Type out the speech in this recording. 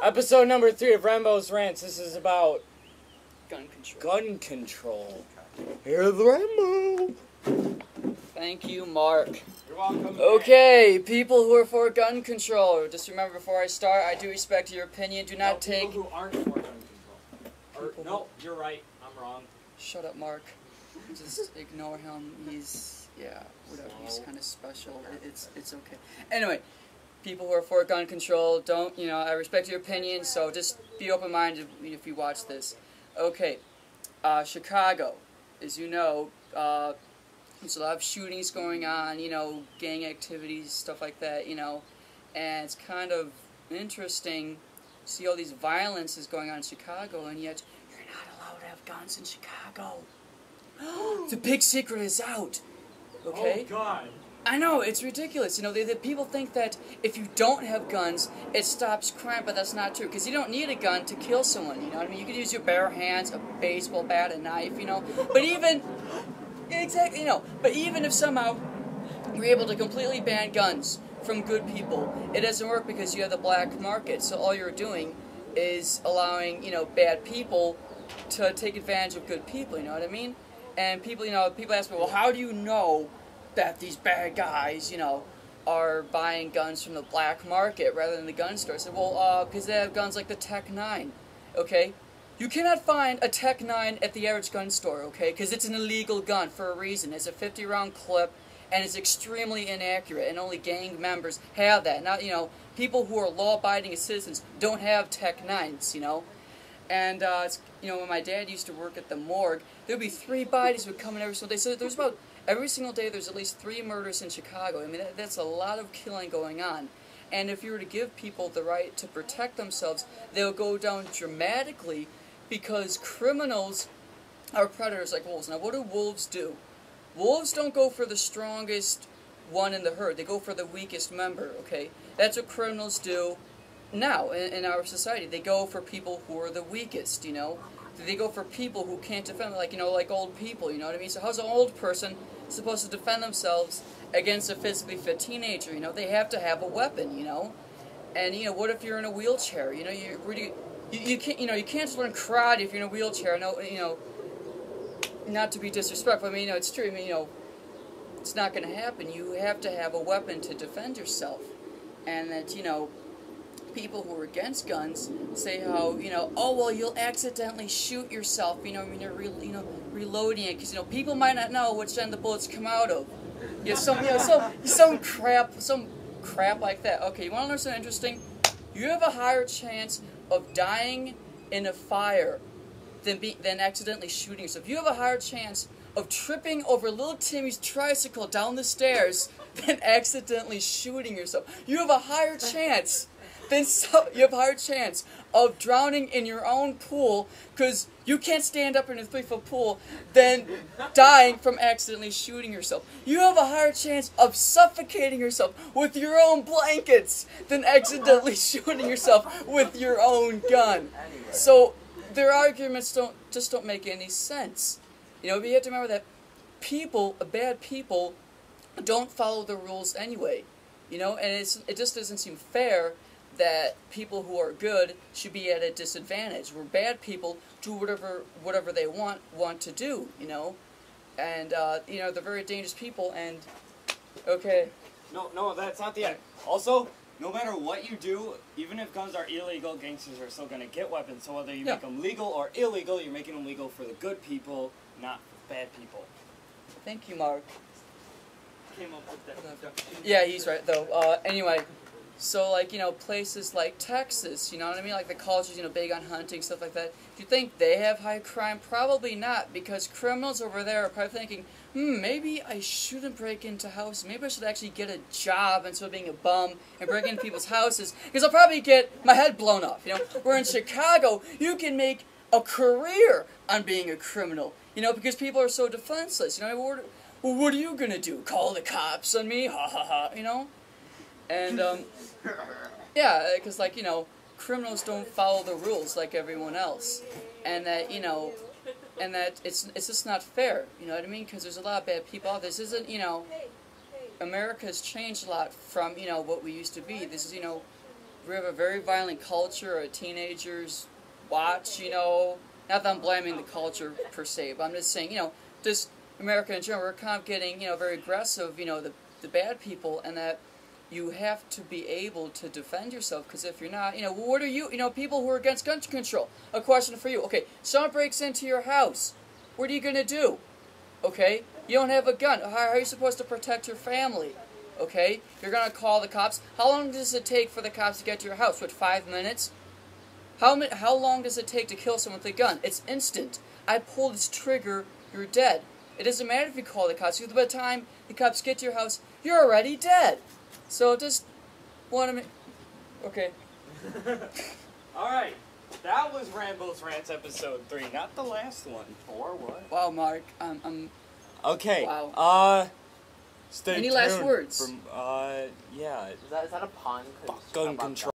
Episode number 3 of Rambos Rants. This is about Gun control. gun control. Here's Rambo. Thank you, Mark. You're welcome. Okay, people who are for gun control, just remember before I start, I do respect your opinion. Do not take... People who aren't for gun control. No, you're right. I'm wrong. Shut up, Mark. Just ignore him. He's... yeah, whatever. He's kind of special. It's okay. Anyway, people who are for gun control, don't, I respect your opinion, so just be open-minded if you watch this. Okay, Chicago, as you know, there's a lot of shootings going on, gang activities, stuff like that, and it's kind of interesting to see all these violences going on in Chicago, and yet you're not allowed to have guns in Chicago. The big secret is out, okay? Oh, God. I know, it's ridiculous. The people think that if you don't have guns, it stops crime, but that's not true. Because you don't need a gun to kill someone, you know what I mean? You could use your bare hands, a baseball bat, a knife, But even, exactly, But even if somehow you're able to completely ban guns from good people, it doesn't work because you have the black market. So all you're doing is allowing, bad people to take advantage of good people, you know what I mean? And people, people ask me, well, how do you know that these bad guys, are buying guns from the black market rather than the gun store? I said, well, because they have guns like the Tech 9, okay? You cannot find a Tech 9 at the average gun store, okay? Because it's an illegal gun for a reason. It's a 50-round clip, and it's extremely inaccurate, and only gang members have that. Now, people who are law-abiding citizens don't have Tech 9s, And, when my dad used to work at the morgue, there would be 3 bodies would come in every single day. So there's about... every single day there's at least 3 murders in Chicago. I mean, that's a lot of killing going on. And if you were to give people the right to protect themselves, they'll go down dramatically because criminals are predators like wolves. Now, what do wolves do? Wolves don't go for the strongest one in the herd. They go for the weakest member, okay? That's what criminals do now in our society. They go for people who are the weakest, They go for people who can't defend, like old people, you know what I mean? So how's an old person supposed to defend themselves against a physically fit teenager? They have to have a weapon, And, what if you're in a wheelchair? You can't, you can't just learn karate if you're in a wheelchair. No, not to be disrespectful. I mean, it's true. I mean, it's not going to happen. You have to have a weapon to defend yourself. And that, people who are against guns say how, oh, well, you'll accidentally shoot yourself, when you're reloading it, because, people might not know which end the bullets come out of. Some crap like that. Okay, you want to learn something interesting? You have a higher chance of dying in a fire than accidentally shooting yourself. You have a higher chance of tripping over little Timmy's tricycle down the stairs than accidentally shooting yourself. You have a higher chance. You have a higher chance of drowning in your own pool because you can't stand up in a 3-foot pool than dying from accidentally shooting yourself. You have a higher chance of suffocating yourself with your own blankets than accidentally shooting yourself with your own gun. So their arguments don't make any sense. But you have to remember that bad people, don't follow the rules anyway. And it just doesn't seem fair that people who are good should be at a disadvantage, where bad people do whatever they want to do, and they're very dangerous people. And okay, No, that's not the end. Also, no matter what you do, even if guns are illegal, gangsters are still gonna get weapons. So whether you make them legal or illegal, you're making them legal for the good people, not for bad people. Thank you, Mark. Came up with that. Yeah, he's right though. Anyway. So, places like Texas, you know what I mean? Like the cultures, big on hunting, stuff like that. Do you think they have high crime? Probably not, because criminals over there are probably thinking, maybe I shouldn't break into houses. Maybe I should actually get a job instead of being a bum and break into people's houses, because I'll probably get my head blown off, Where in Chicago, you can make a career on being a criminal, because people are so defenseless, Well, what are you going to do? Call the cops on me? Ha ha ha, And, yeah, because, criminals don't follow the rules like everyone else. And that, and that it's just not fair, you know what I mean? Because there's a lot of bad people out there. This isn't, America's changed a lot from, what we used to be. This is, we have a very violent culture. Our teenagers watch, you know. Not that I'm blaming the culture per se, but I'm just saying, you know, just America in general, we're kind of getting, you know, very aggressive, you know, the bad people, and that you have to be able to defend yourself, because if you're not, you know, what are you know, people who are against gun control, a question for you. Okay, someone breaks into your house. What are you going to do? Okay, you don't have a gun. How are you supposed to protect your family? Okay, you're going to call the cops. How long does it take for the cops to get to your house? What, 5 minutes? How long does it take to kill someone with a gun? It's instant. I pull this trigger, you're dead. It doesn't matter if you call the cops, because by the time the cops get to your house, you're already dead. So just want to make... Okay. Alright, that was Rambos Rants episode 3, not the last one. 4, what? Wow, Mark, I'm... Okay, wow. Stay Any tuned last words? From, yeah. Is that a pun? Gun control.